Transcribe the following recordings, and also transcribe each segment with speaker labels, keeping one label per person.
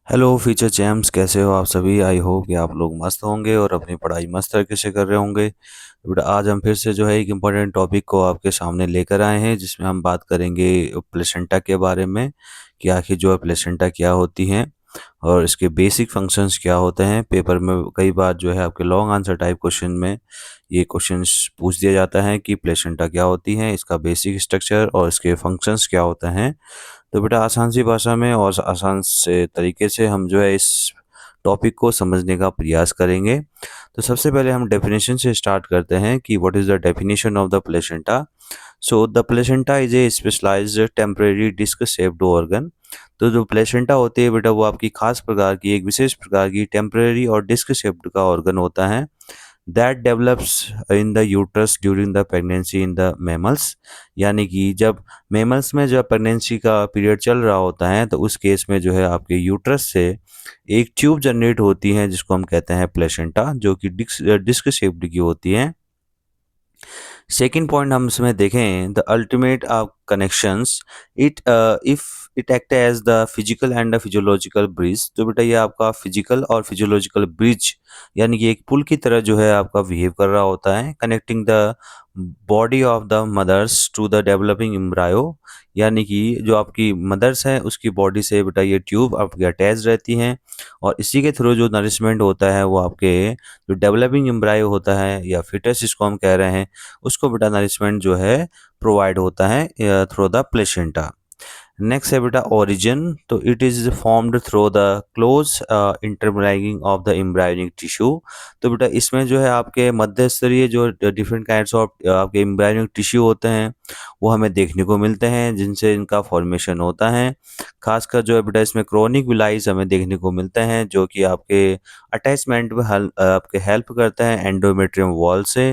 Speaker 1: Hello future champs, कैसे हो आप सभी। आई होप कि आप लोग मस्त होंगे और अपनी पढ़ाई मस्त तरीके से कर रहे होंगे। बट आज हम फिर से जो है एक इम्पोर्टेंट टॉपिक को आपके सामने लेकर आए हैं, जिसमें हम बात करेंगे प्लेसेंटा के बारे में कि आखिर जो है प्लेसेंटा क्या होती हैं और इसके बेसिक फंक्शंस क्या होते हैं। पेपर में कई बार जो है आपके लॉन्ग आंसर टाइप क्वेश्चन में ये क्वेश्चंस पूछ दिया जाता है कि प्लेसेंटा क्या होती है, इसका बेसिक स्ट्रक्चर और इसके फंक्शंस क्या होते हैं। तो बेटा आसान सी भाषा में और आसान से तरीके से हम जो है इस टॉपिक को समझने का प्रयास करेंगे। तो सबसे पहले हम डेफिनेशन से स्टार्ट करते हैं कि what is the definition of the placenta. So the placenta is a specialised temporary disc shaped organ. तो जो प्लेसेंटा होती है बेटा, वो आपकी खास प्रकार की एक विशेष प्रकार की टेम्परेरी और डिस्क शेप्ड का ऑर्गन होता है that develops in the uterus during the pregnancy in the mammals. यानी कि जब मैमल्स में जब प्रेगनेंसी का पीरियड चल रहा होता है तो उस केस में जो है आपके यूट्रस से एक ट्यूब जनरेट होती है जिसको हम कहते हैं प्लेसेंटा, जो कि डिस्क शेप्ड की होती है। सेकेंड पॉइंट हम इसमें देखें, the ultimate connections, it if it act as the physical and the physiological bridge. तो बेटा ये आपका फिजिकल और फिजियोलॉजिकल ब्रिज यानी कि एक पुल की तरह जो है आपका बिहेव कर रहा होता है, connecting the body of the mother's to the developing embryo. यानी कि जो आपकी मदर्स हैं उसकी बॉडी से बेटा ये ट्यूब आपकी अटैच रहती हैं और इसी के थ्रू जो नरिशमेंट होता है वो आपके जो डेवलपिंग एम्ब्रायो होता है या फिटस जिसको हम कह रहे हैं, उसको बेटा नरिशमेंट जो है प्रोवाइड होता है थ्रू द प्लेसेंटा। नेक्स्ट है बेटा ओरिजिन। तो it is formed through the close interlinking of the embryonic tissue. तो बेटा इसमें जो है आपके मध्य स्तरीय जो डिफरेंट काइंड्स ऑफ आपके एम्ब्रायोनिक टिश्यू होते हैं वो हमें देखने को मिलते हैं, जिनसे इनका फॉर्मेशन होता है। खासकर जो है बेटा इसमें क्रोनिक विलाइज हमें देखने को मिलते हैं, जो कि आपके अटैचमेंट में आपके हेल्प करते हैं एंडोमेट्रियम वॉल से।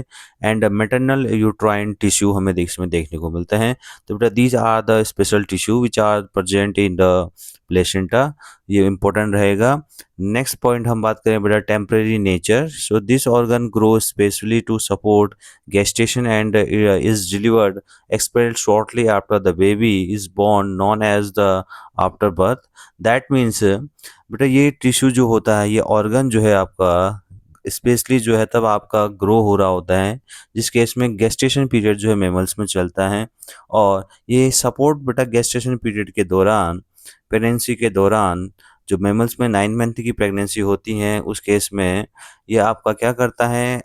Speaker 1: एंड मैटरनल यूट्राइन टिश्यू हमें इसमें देखने को मिलते हैं। तो बेटा these are the special tissue which are present in the placenta, ये इंपॉर्टेंट रहेगा। नेक्स्ट पॉइंट हम बात करें बेटा temporary nature. So this organ grow specially to support gestation and is delivered expelled shortly after the baby is born, known as the afterbirth. That means बेटा ये tissue जो होता है, ये ऑर्गन जो है आपका स्पेशली जो है तब आपका ग्रो हो रहा होता है जिस केस में गेस्टेशन पीरियड जो है मेमल्स में चलता है। और ये सपोर्ट बेटा गेस्टेशन पीरियड के दौरान, प्रेगनेंसी के दौरान, जो मेमल्स में 9 मंथ की प्रेगनेंसी होती है उस केस में ये आपका क्या करता है,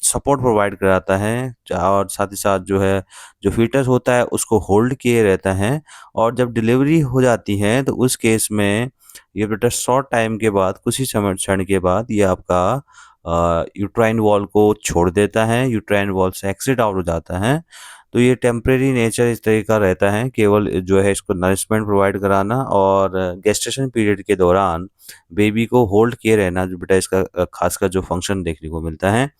Speaker 1: सपोर्ट प्रोवाइड कराता है और साथ ही साथ जो है जो फीटस होता है उसको होल्ड किए रहता है। और जब डिलीवरी हो जाती है तो उस केस में ये बेटा शॉर्ट टाइम के बाद, कुछ ही समय क्षण के बाद ये आपका यूट्राइन वॉल को छोड़ देता है, यूट्राइन वॉल से एक्सिट आउट हो जाता है। तो ये टेम्परेरी नेचर इस तरह का रहता है, केवल जो है इसको नरिशमेंट प्रोवाइड कराना और गेस्टेशन पीरियड के दौरान बेबी को होल्ड किए रहना, जो बेटा इसका खासकर जो फंक्शन देखने को मिलता है।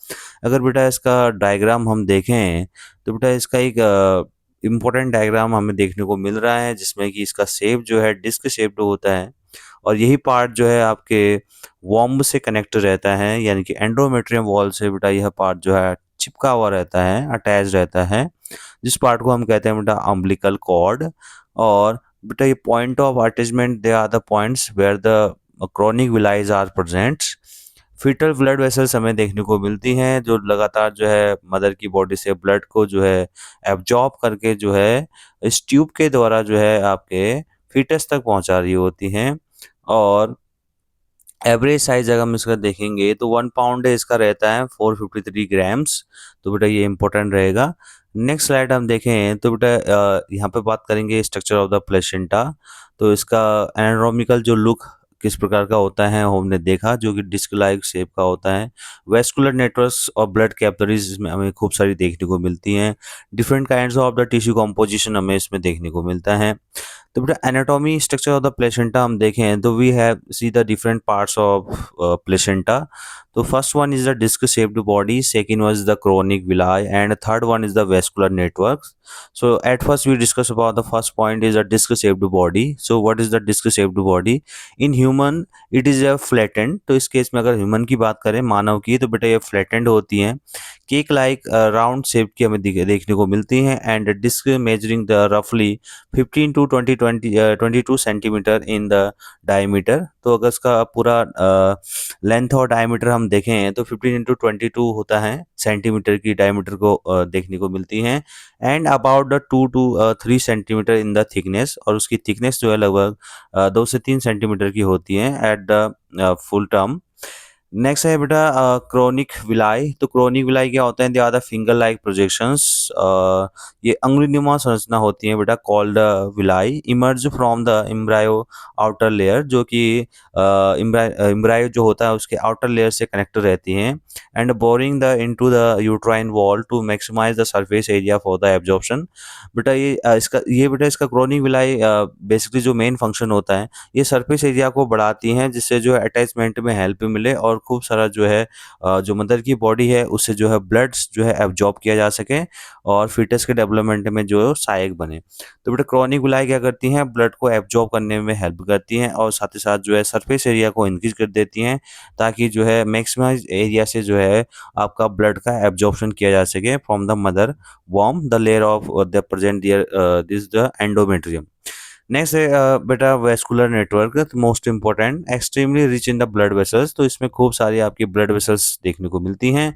Speaker 1: अगर बेटा इसका डायग्राम हम देखें तो बेटा इसका एक इम्पोर्टेंट डायग्राम हमें देखने को मिल रहा है, जिसमें कि इसका शेप जो है डिस्क शेप्ड होता है और यही पार्ट जो है आपके वॉम्ब से कनेक्ट रहता है, यानी कि एंडोमेट्रियम वॉल से बेटा यह पार्ट जो है चिपका हुआ रहता है, अटैच रहता है, जिस पार्ट को हम कहते हैं बेटा अम्बिलिकल कॉर्ड। और बेटा ये point of attachment, they are the points where the chronic villi are present. Fetal blood vessels हमें देखने को मिलती हैं जो लगातार जो है मदर की बॉडी से ब्लड को जो है एब्जॉर्ब करके जो है इस ट्यूब के द्वारा जो है आपके फीटस तक पहुंचा रही होती हैं। और एवरेज साइज अगर हम इसका देखेंगे तो 1 पाउंड इसका रहता है 453 ग्राम्स। तो बेटा ये इंपॉर्टेंट रहेगा। नेक्स्ट स्लाइड हम देखें तो बेटा यहाँ पे बात करेंगे स्ट्रक्चर ऑफ द प्लेसेंटा। तो इसका एनाटॉमिकल जो लुक किस प्रकार का होता है वो हमने देखा, जो कि डिस्क लाइक शेप का होता है। वेस्कुलर नेटवर्क्स और ब्लड कैपिलरीज इसमें हमें खूब सारी देखने को मिलती हैं। Different kinds of the tissue composition हमें इसमें देखने को मिलता है। तो बेटा anatomy structure of the placenta हम देखें तो we have see the different parts of placenta. तो first one is the disc shaped body, second one is the chorionic villi and third one is the vascular networks. So at first we discuss about the first point is a disc shaped body. So what is the disc shaped body? In human it is a flattened. तो इस case में अगर human की बात करें, मानव की, तो बेटा ये फ्लैटेंड होती हैं, केक लाइक राउंड शेप की हमें देखने को मिलती हैं। एंड डिस्क मेजरिंग द रफली 15 to 20 22 centimetre in the diameter. तो अगर इसका पूरा लेंथ और डायमीटर हम देखें तो 15 × 22 होता है सेंटीमीटर की डायमीटर को देखने को मिलती है। And about the 2 to 3 centimetre in the thickness, और उसकी थिकनेस जो है लगभग 2 से 3 सेंटीमीटर की होती है at the full term. Next है बेटा क्रोनिक विलाई। तो क्रोनिक विलाई क्या होता है? They are the finger like projections. ये अंगुलीनुमा संरचना होती है बेटा, called villi, emerge from the embryo outer layer, जो कि एम्ब्रायो जो होता है उसके आउटर लेयर से कनेक्ट रहती हैं। And boring the into the uterine wall to maximise the surface area for the absorption. बेटा इसका क्रोनिक विलाई बेसिकली जो मेन फंक्शन होता है, ये सरफेस एरिया को बढ़ाती हैं, जिससे जो है अटैचमेंट में हेल्प मिले और खूब सारा जो है जो मदर की बॉडी है उससे जो है ब्लड्स जो है एब्जॉर्ब किया जा सके और फीटस के डेवलपमेंट में जो सहायक बने। तो बेटा क्रोनिक विलाई क्या करती हैं? ब्लड को एब्जॉर्ब करने में हेल्प करती हैं और साथ ही साथ जो है सरफेस एरिया को इंक्रीज कर देती हैं, ताकि जो है मैक्सिमाइज एरिया से जो है आपका ब्लड का एब्जॉर्प्शन किया जा सके फ्रॉम द मदर वॉर्म the layer of the present this the endometrium. Next है बेटा vascular network, most important, extremely rich in the blood vessels. तो इसमें खूब सारी आपकी ब्लड वेसल्स देखने को मिलती हैं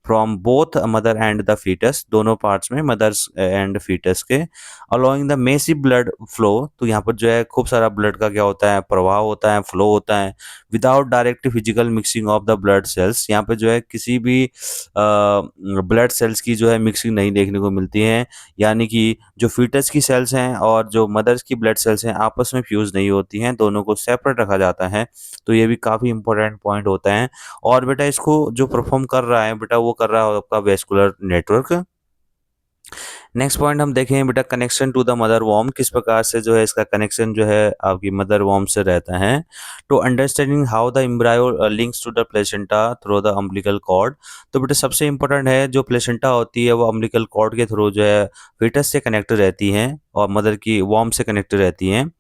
Speaker 1: from both mother and the fetus, दोनों पार्ट्स में, मदर्स एंड फीटस के, allowing the massive blood flow. तो यहाँ पर जो है खूब सारा ब्लड का क्या होता है? प्रवाह होता है, फ्लो होता है, without direct physical mixing of the blood cells. यहाँ पे जो है किसी भी ब्लड सेल्स की जो है मिक्सिंग नहीं देखने को मिलती है, यानी कि जो फीटस की सेल्स हैं और जो मदर्स की ब्लड सेल्स हैं आपस में फ्यूज नहीं होती हैं, दोनों को सेपरेट रखा जाता है। तो ये भी काफ़ी इंपॉर्टेंट पॉइंट होता है। और बेटा इसको जो परफॉर्म कर रहा है बेटा, वो कर रहा है आपका वेस्कुलर नेटवर्क। नेक्स्ट पॉइंट हम देखें बेटा, कनेक्शन टू द मदर वॉर्म, किस प्रकार से जो है इसका कनेक्शन जो है आपकी मदर वॉर्म से रहता है। To understanding how the embryo links to the placenta through the umbilical cord. तो बेटा सबसे इंपॉर्टेंट है, जो प्लेसेंटा होती है वो अम्बिलिकल कॉर्ड के थ्रू जो है फीटस से कनेक्ट रहती हैं और मदर की वॉर्म से कनेक्ट रहती हैं।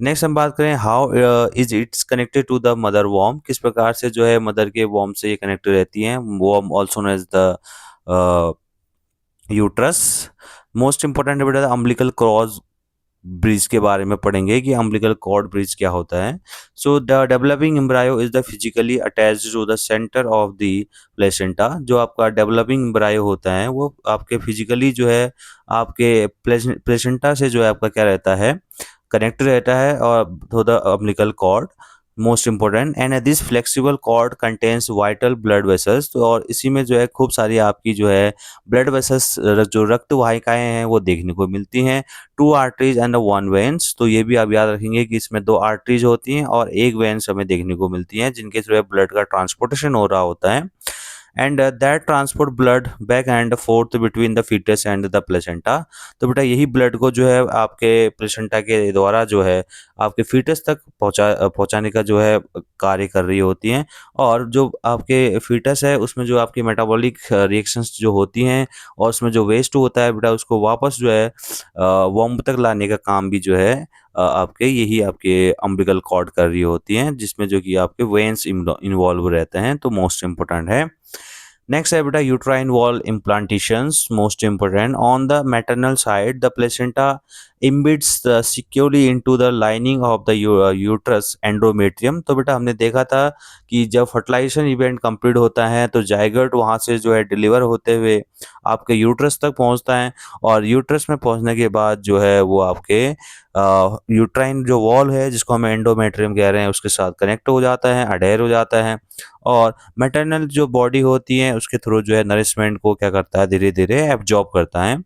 Speaker 1: नेक्स्ट हम बात करें how is it's connected to the mother वॉर्म, किस प्रकार से जो है मदर के वॉर्म से ये कनेक्ट रहती हैं, वॉर्म also known as the uterus. Most important बेटा अम्बिलिकल क्रॉस ब्रिज के बारे में पढ़ेंगे कि अम्बिलिकल कॉर्ड ब्रिज क्या होता है। So the developing embryo is the physically attached to the centre of the placenta. जो आपका डेवलपिंग एम्ब्रायो होता है वो आपके फिजिकली जो है आपके प्लेसेंटा से जो है आपका क्या रहता है? कनेक्ट रहता है और through the umbilical cord, most important. And this flexible cord contains vital blood vessels. तो और इसी में जो है खूब सारी आपकी जो है ब्लड वेसल्स, जो रक्त वाहिकाएं हैं वो देखने को मिलती हैं। 2 आर्टरीज एंड 1 वेन्स। तो ये भी आप याद रखेंगे कि इसमें 2 आर्टरीज होती हैं और 1 वेन्स हमें देखने को मिलती हैं, जिनके थ्रू ब्लड का ट्रांसपोर्टेशन हो रहा होता है। And that transport blood back and forth between the fetus and the placenta. तो बेटा यही ब्लड को जो है आपके प्लेसेंटा के द्वारा जो है आपके फीटस तक पहुंचाने का जो है कार्य कर रही होती हैं। और जो आपके फीटस है उसमें जो आपकी मेटाबॉलिक रिएक्शंस जो होती हैं और उसमें जो वेस्ट होता है बेटा, उसको वापस जो है वॉर्म तक लाने का काम भी जो है आपके यही आपके अम्बिलिकल कॉर्ड कर रही होती हैं, जिसमें जो कि आपके वेन्स इन्वॉल्व रहते हैं। तो मोस्ट इंपॉर्टेंट है। नेक्स्ट है बेटा uterine wall implantations, most important. On the maternal side the placenta embeds securely into the lining of the uterus endometrium. तो बेटा हमने देखा था कि जब फर्टिलाइजेशन इवेंट कंप्लीट होता है तो जाइगोट वहाँ से जो है डिलीवर होते हुए आपके यूट्रस तक पहुँचता है, और यूट्रस में पहुँचने के बाद जो है वो आपके यूट्राइन जो वॉल है जिसको हम एंडोमेट्रियम कह रहे हैं उसके साथ कनेक्ट हो जाता है, अडेयर हो जाता है, और मैटरनल जो बॉडी होती है उसके थ्रू जो है नरिशमेंट को क्या करता है? धीरे धीरे एब्जॉर्ब करता है।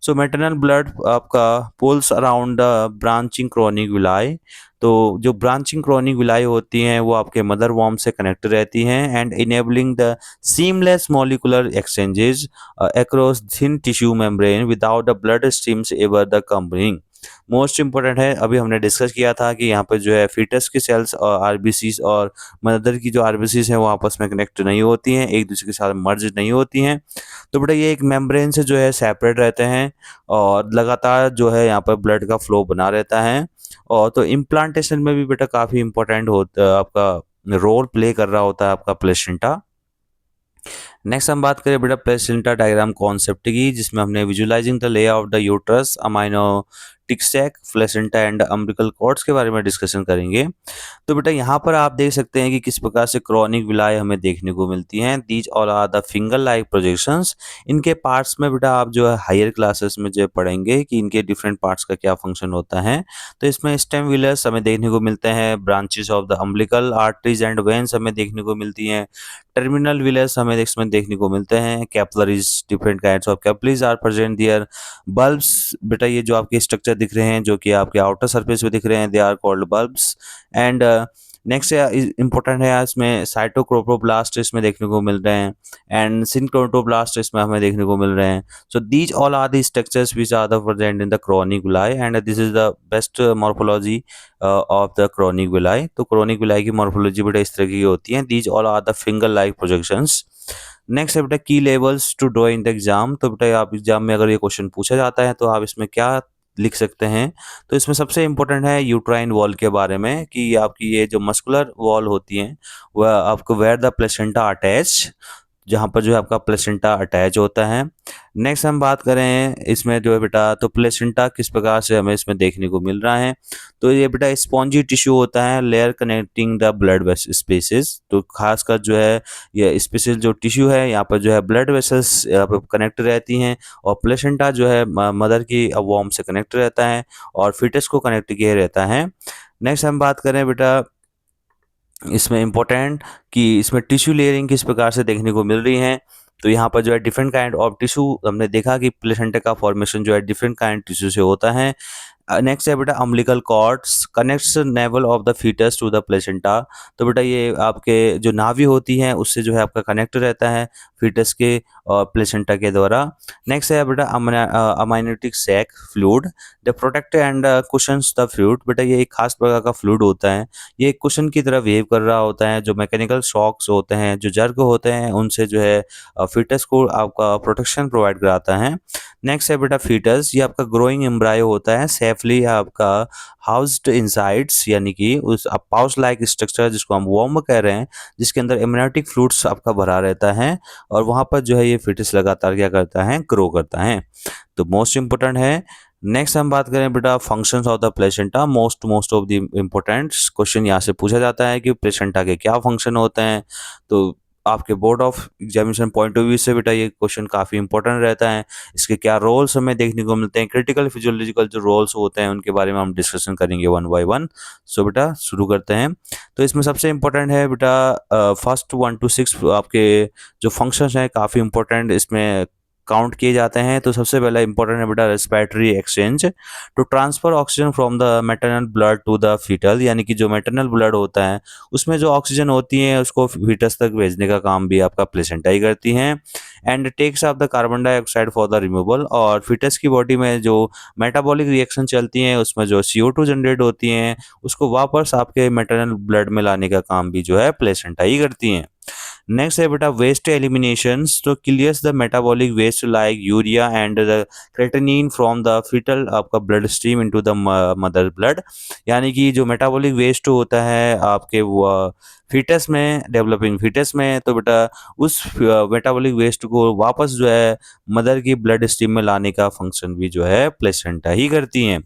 Speaker 1: सो मैटरनल ब्लड आपका pools around the branching chronic villi. तो जो ब्रांचिंग क्रोनिक विलाई होती हैं वो आपके मदर वॉर्म से कनेक्ट रहती हैं and enabling the seamless molecular exchanges across thin tissue membrane without the bloodstreams ever the commingling. Most important है, अभी हमने डिस्कस किया था कि यहाँ पे जो है फीटस की सेल्स और आरबीसीज और मदर की जो आरबीसीज हैं वो आपस में कनेक्ट नहीं होती हैं, एक दूसरे के साथ मर्ज नहीं होती हैं। तो बेटा ये एक मेम्ब्रेन से जो है सेपरेट रहते हैं और लगातार जो है यहाँ पर ब्लड का फ्लो बना रहता है। और तो इम्प्लांटेशन में भी बेटा काफ़ी इंपॉर्टेंट होता है, आपका रोल प्ले कर रहा होता है आपका प्लेसेंटा। नेक्स्ट हम बात करें बेटा प्लेसेंटा डायग्राम कॉन्सेप्ट की, जिसमें हमने visualising the layout of the uterus, amnio amniotic sac, placenta and umbilical cords के बारे में डिस्कशन करेंगे। तो बेटा यहाँ पर आप देख सकते हैं कि किस प्रकार से क्रॉनिक विलाय हमें देखने को मिलती हैं। These all are the finger like projections. इनके पार्ट्स में बेटा आप जो है हायर क्लासेस में जो पढ़ेंगे कि इनके डिफरेंट पार्ट्स का क्या फंक्शन होता है। तो इसमें स्टेम व्हीलर्स हमें देखने को मिलते हैं, branches of the umbilical arteries and veins हमें देखने को मिलती हैं, टर्मिनल व्हीलर्स हमें इसमें देखने को मिलते हैं, capillaries, different kinds of capillaries are present there, bulbs. बेटा ये जो आपके स्ट्रक्चर दिख रहे हैं जो कि आपके आउटर सरफेस पे दिख रहे हैं, they are called bulbs. And next important है इसमें साइटोक्रोपोब्लास्ट इसमें देखने को मिल रहे हैं, एंड सिनक्रोटोब्लास्ट इसमें हमें देखने को मिल रहे हैं। So these all are the structures which are the present in the chronic villi, and this is the best morphology of the chronic villi. तो क्रॉनिक विलाई की मॉर्फोलॉजी बेटा इस तरह की होती है। दीज all are the finger like प्रोजेक्शंस। नेक्स्ट है बेटा key levels to draw in the exam. तो बेटा आप एग्जाम में अगर ये क्वेश्चन पूछा जाता है तो आप इसमें क्या लिख सकते हैं। तो इसमें सबसे इंपॉर्टेंट है यूट्राइन वॉल के बारे में कि आपकी ये जो मस्कुलर वॉल होती है वह आपको वेयर द प्लेसेंटा अटैच, जहाँ पर जो है आपका प्लेसेंटा अटैच होता है। नेक्स्ट हम बात करें इसमें जो है बेटा तो प्लेसेंटा किस प्रकार से हमें इसमें देखने को मिल रहा है। तो ये बेटा स्पॉन्जी टिश्यू होता है, layer connecting the blood spaces. तो खासकर जो है ये स्पेसिस जो टिश्यू है यहाँ पर जो है ब्लड वेसल्स यहाँ पर कनेक्ट रहती हैं, और प्लेसेंटा जो है मदर की वॉर्म से कनेक्ट रहता है और फिटस को कनेक्ट किए रहता है। नेक्स्ट हम बात करें बेटा इसमें इम्पोर्टेंट कि इसमें टिश्यू लेयरिंग किस प्रकार से देखने को मिल रही है। तो यहाँ पर जो है डिफरेंट काइंड ऑफ टिश्यू हमने देखा कि प्लेसेंटा का फॉर्मेशन जो है डिफरेंट काइंड टिश्यू से होता है। नेक्स्ट है बेटा umbilical cords connects navel of the fetus to the placenta. तो बेटा ये आपके जो नाभि होती है उससे जो है आपका कनेक्ट रहता है फीटस के और प्लेसेंटा के द्वारा। नेक्स्ट है बेटा amniotic sac fluid the protect and cushions the fluid. बेटा ये एक खास प्रकार का फ्लूइड होता है, ये एक कुशन की तरह वेव कर रहा होता है। जो मैकेनिकल शॉक्स होते हैं, जो जर्ग होते हैं, उनसे जो है फीटस को आपका प्रोटेक्शन प्रोवाइड कराता है। नेक्स्ट है बेटा फीटस, ये आपका ग्रोइंग एम्ब्रायो होता है, सेफली आपका हाउस्ड इनसाइड्स, यानी कि उस पाउच लाइक स्ट्रक्चर जिसको हम वॉर्म कह रहे हैं, जिसके अंदर एमनाइटिक फ्लूइड्स आपका भरा रहता है, और वहाँ पर जो है ये फीटस लगातार क्या करता है, ग्रो करता है। तो मोस्ट इंपोर्टेंट है। नेक्स्ट हम बात करें बेटा functions of the placenta. Most of the important question यहाँ से पूछा जाता है कि प्लेसेंटा के क्या फंक्शन होते हैं। तो आपके board of examination point of view से बेटा ये क्वेश्चन काफ़ी इंपॉर्टेंट रहता है। इसके क्या रोल्स हमें देखने को मिलते हैं, क्रिटिकल फिजियोलॉजिकल जो रोल्स होते हैं उनके बारे में हम डिस्कशन करेंगे वन बाय वन। सो बेटा शुरू करते हैं। तो इसमें सबसे इंपॉर्टेंट है बेटा फर्स्ट 1 to 6 आपके जो फंक्शंस हैं काफ़ी इंपॉर्टेंट इसमें काउंट किए जाते हैं। तो सबसे पहला इंपॉर्टेंट है बेटा respiratory exchange to transfer oxygen from the maternal blood to the fetal, यानी कि जो मैटरनल ब्लड होता है उसमें जो ऑक्सीजन होती है उसको फीटस तक भेजने का काम भी आपका प्लेसेंटा ही करती है। And takes of the carbon dioxide for the removal, और फीटस की बॉडी में जो मेटाबॉलिक रिएक्शन चलती हैं उसमें जो CO2 जनरेट होती हैं उसको वापस आपके मैटरनल ब्लड में लाने का काम भी जो है प्लेसेंटा ही करती हैं। नेक्स्ट है बेटा वेस्ट एलिमिनेशंस तो clears the metabolic waste like urea and the creatinine from the foetal आपका bloodstream into the mother blood, यानी कि जो मेटाबॉलिक वेस्ट होता है आपके वो फीटस में, डेवलपिंग फीटस में, तो बेटा उस मेटाबॉलिक वेस्ट को वापस जो है मदर की ब्लड स्ट्रीम में लाने का फंक्शन भी जो है प्लेसेंटा ही करती हैं।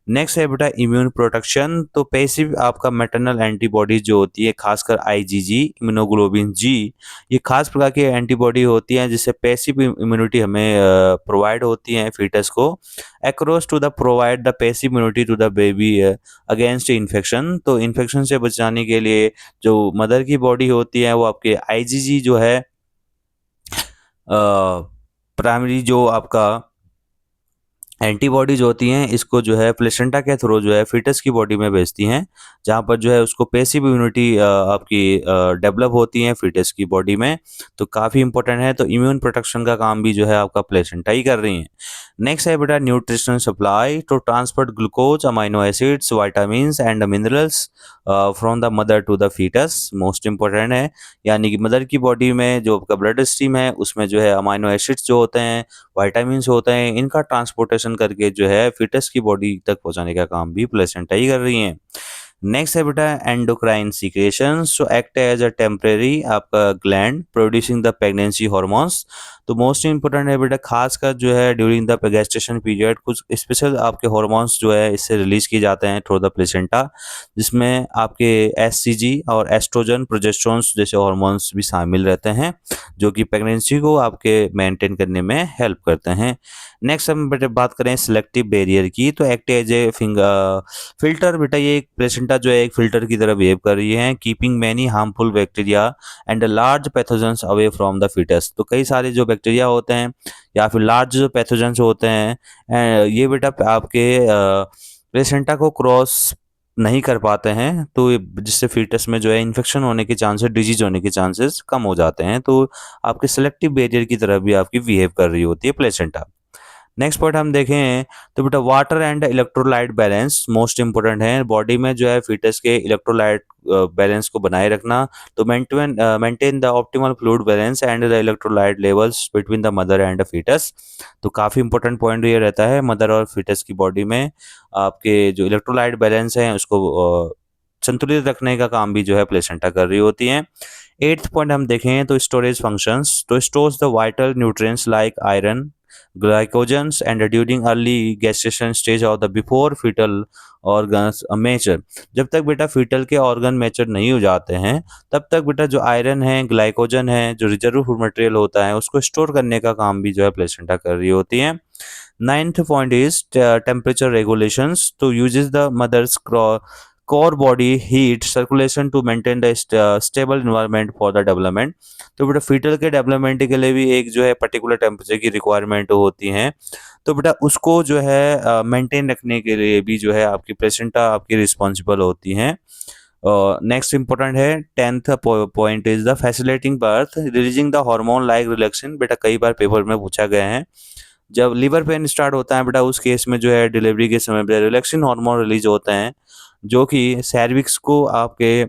Speaker 1: नेक्स्ट है बेटा इम्यून प्रोटेक्शन। तो पैसिव आपका मैटरनल एंटीबॉडी जो होती है, खासकर IgG इम्यूनोग्लोबिन जी, ये खास प्रकार की एंटीबॉडी होती है जिससे पैसिव इम्यूनिटी हमें प्रोवाइड होती है फीटस को across to the provide the passive immunity to the baby against infection. तो इन्फेक्शन से बचाने के लिए जो मदर की बॉडी होती है वो आपके IgG जो है प्राइमरी जो आपका एंटीबॉडीज होती हैं इसको जो है प्लेसेंटा के थ्रू जो है फीटस की बॉडी में भेजती हैं, जहाँ पर जो है उसको पैसिव इम्यूनिटी आपकी डेवलप होती है फीटस की बॉडी में। तो काफ़ी इंपॉर्टेंट है। तो इम्यून प्रोटेक्शन का काम भी जो है आपका प्लेसेंटा ही कर रही है। नेक्स्ट है बेटा nutritional supply to transport glucose, amino acids, vitamins and minerals from the mother to the fetus. Most important है, यानी कि मदर की बॉडी में जो आपका ब्लड स्ट्रीम है उसमें जो है अमाइनो एसिड्स जो होते हैं, वाइटामिन्स होते हैं, इनका ट्रांसपोर्टेशन करके जो है फीटस की बॉडी तक पहुंचाने का काम भी प्लेसेंटा ही कर रही है। नेक्स्ट है बेटा endocrine secretions, so act as a temporary आपका gland producing the pregnancy hormones. तो मोस्ट इम्पोर्टेंट है बेटा, खासकर जो है ड्यूरिंग द गेस्टेशन पीरियड कुछ स्पेशल आपके हार्मोन्स जो है इससे रिलीज किए जाते हैं थ्रू द प्लेसेंटा, जिसमें आपके एससीजी और एस्ट्रोजन प्रोजेस्टेरोन जैसे हार्मोन्स भी शामिल रहते हैं, जो कि प्रेगनेंसी को आपके मेंटेन करने में हेल्प करते हैं। नेक्स्ट हम बेटा बात करें सिलेक्टिव बैरियर की, तो एक्ट एज ए फिल्टर बेटा, ये एक प्लेसेंटा जो है एक फिल्टर की तरह बिहेव कर रही है, keeping many harmful bacteria and large pathogens away from the fetus. तो कई सारे जो बैक्टीरिया होते हैं या फिर लार्ज जो पैथोजेंस होते हैं, ये बेटा आपके प्लेसेंटा को क्रॉस नहीं कर पाते हैं, तो जिससे फीटस में जो है इन्फेक्शन होने के चांसेस, डिजीज होने के चांसेस कम हो जाते हैं। तो आपके सिलेक्टिव बैरियर की तरह भी आपकी बिहेव कर रही होती है प्लेसेंटा। नेक्स्ट पॉइंट हम देखें तो बेटा water and electrolyte balance most important है। बॉडी में जो है फीटस के इलेक्ट्रोलाइट बैलेंस को बनाए रखना, तो maintain the optimal fluid balance and the electrolyte levels between the mother and fetus. तो काफ़ी इंपॉर्टेंट पॉइंट ये रहता है, मदर और फीटस की बॉडी में आपके जो इलेक्ट्रोलाइट बैलेंस है उसको संतुलित रखने का काम भी जो है प्लेसेंटा कर रही होती है। एट्थ पॉइंट हम देखें तो स्टोरेज फंक्शंस, तो stores the vital nutrients like iron, glycogens and during early gestation stage of the before fetal organs mature। जब तक बेटा फीटल के ऑर्गन मैच्योर नहीं हो जाते हैं तब तक बेटा जो आयरन है, ग्लाइकोजन है, जो रिजर्व फूड मटेरियल होता है उसको स्टोर करने का काम भी जो है प्लेसेंटा कर रही होती है। Ninth point is temperature regulations, तो uses the mother's core body heat circulation to maintain the stable environment for the development। तो बेटा फीटल के डेवलपमेंट के लिए भी एक जो है पर्टिकुलर टेम्परेचर की रिक्वायरमेंट होती है, तो बेटा उसको जो है मेंटेन रखने के लिए भी जो है आपकी प्लेसेंटा आपकी रिस्पॉन्सिबल होती है। नेक्स्ट इंपॉर्टेंट है tenth point is the facilitating birth releasing the hormone like relaxation. बेटा कई बार पेपर में पूछा गया है, जब लिवर पेन स्टार्ट होता है बेटा उस केस में जो है डिलीवरी के समय पे रिलैक्सिन हार्मोन रिलीज होते हैं, जो कि सर्विक्स को आपके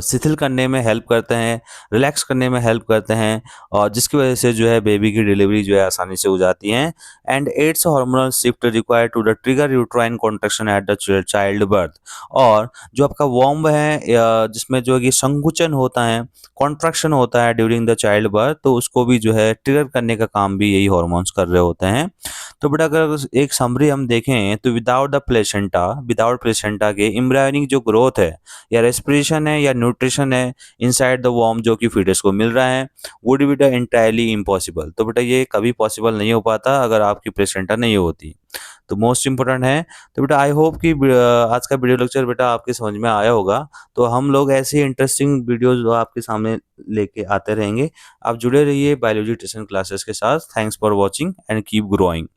Speaker 1: शिथिल करने में हेल्प करते हैं, रिलैक्स करने में हेल्प करते हैं, और जिसकी वजह से जो है बेबी की डिलीवरी जो है आसानी से हो जाती है। And its hormonal shift required to the trigger uterine contraction at the childbirth. और जो आपका वॉम्ब है जिसमें जो है कि संकुचन होता है, कॉन्ट्रैक्शन होता है ड्यूरिंग द चाइल्ड बर्थ, तो उसको भी जो है ट्रिगर करने का काम भी यही हार्मोन्स कर रहे होते हैं। तो बेटा अगर एक समरी हम देखें तो विदाउट प्लेसेंटा के एम्ब्रियोनिक जो ग्रोथ है या रेस्पिरेशन है या न्यूट्रिशन है इनसाइड द वॉर्म जो कि फीटस को मिल रहा है, would be the entirely impossible. तो बेटा ये कभी पॉसिबल नहीं हो पाता अगर आपकी प्लेसेंटा नहीं होती। तो मोस्ट इंपोर्टेंट है। तो बेटा आई होप कि आज का वीडियो लेक्चर बेटा आपके समझ में आया होगा। तो हम लोग ऐसे इंटरेस्टिंग वीडियोज आपके सामने लेके आते रहेंगे। आप जुड़े रहिए बायोलॉजी ट्यूशन क्लासेस के साथ। Thanks for watching and keep growing.